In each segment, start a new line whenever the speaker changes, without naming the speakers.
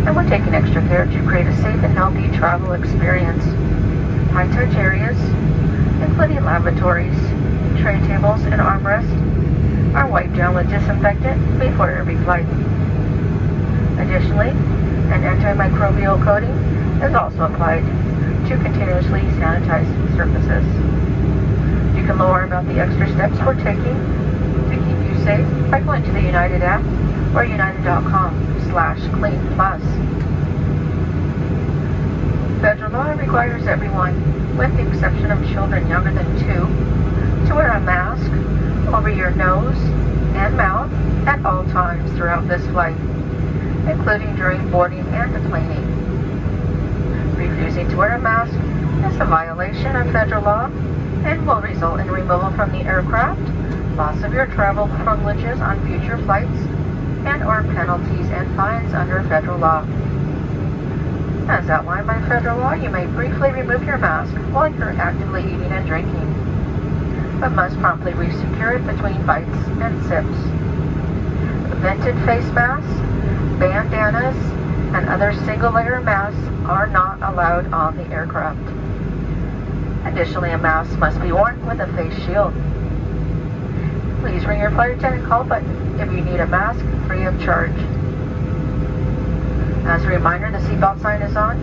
and we're taking extra care to create a safe and healthy travel experience. High-touch areas, including lavatories, tray tables, and armrests, are wiped down with disinfectant before every flight. Additionally, an antimicrobial coating is also applied to continuously sanitize surfaces. You can learn about the extra steps we're taking to keep you safe by going to the United app or united.com/clean plus. Federal law requires everyone, with the exception of children younger than 2, to wear a mask over your nose and mouth at all times throughout this flight, including during boarding and deplaning. Refusing to wear a mask is a violation of federal law and will result in removal from the aircraft, loss of your travel privileges on future flights, and/or penalties and fines under federal law. As outlined by federal law, you may briefly remove your mask while you're actively eating and drinking, but must promptly resecure it between bites and sips. Vented face masks, bandanas, and other single-layer masks are not allowed on the aircraft. Additionally, a mask must be worn with a face shield. Please ring your flight attendant call button if you need a mask free of charge. As a reminder, the seatbelt sign is on.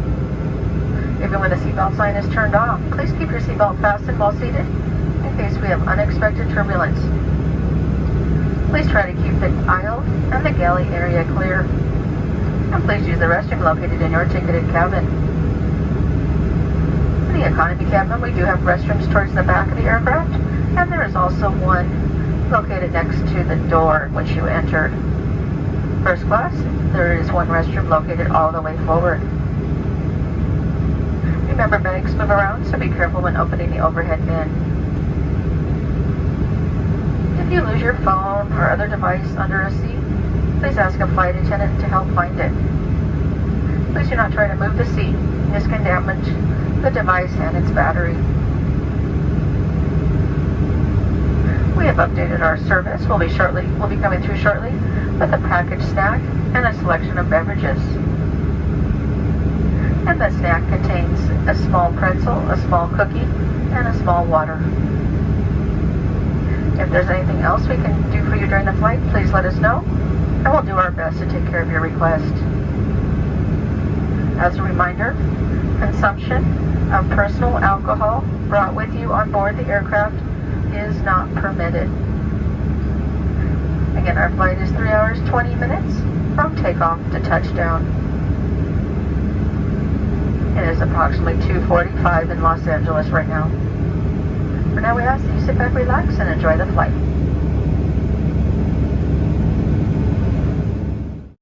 Even when the seatbelt sign is turned off, please keep your seatbelt fastened while seated in case we have unexpected turbulence. Please try to keep the aisle and the galley area clear. And please use the restroom located in your ticketed cabin. In the economy cabin, we do have restrooms towards the back of the aircraft, and there is also one located next to the door which you entered. First class, there is one restroom located all the way forward. Remember, bags move around, so be careful when opening the overhead bin. If you lose your phone or other device under a seat, please ask a flight attendant to help find it. Please do not try to move the seat. This can damage the device and its battery. We have updated our service. We'll be coming through shortly with a packaged snack and a selection of beverages. And the snack contains a small pretzel, a small cookie, and a small water. If there's anything else we can do for you during the flight, please let us know, and we'll do our best to take care of your request. As a reminder, consumption of personal alcohol brought with you on board the aircraft is not permitted. Again, our flight is 3 hours 20 minutes from takeoff to touchdown. It is approximately 2:45 in Los Angeles right now. For now, we ask that you sit back, relax, and enjoy the flight.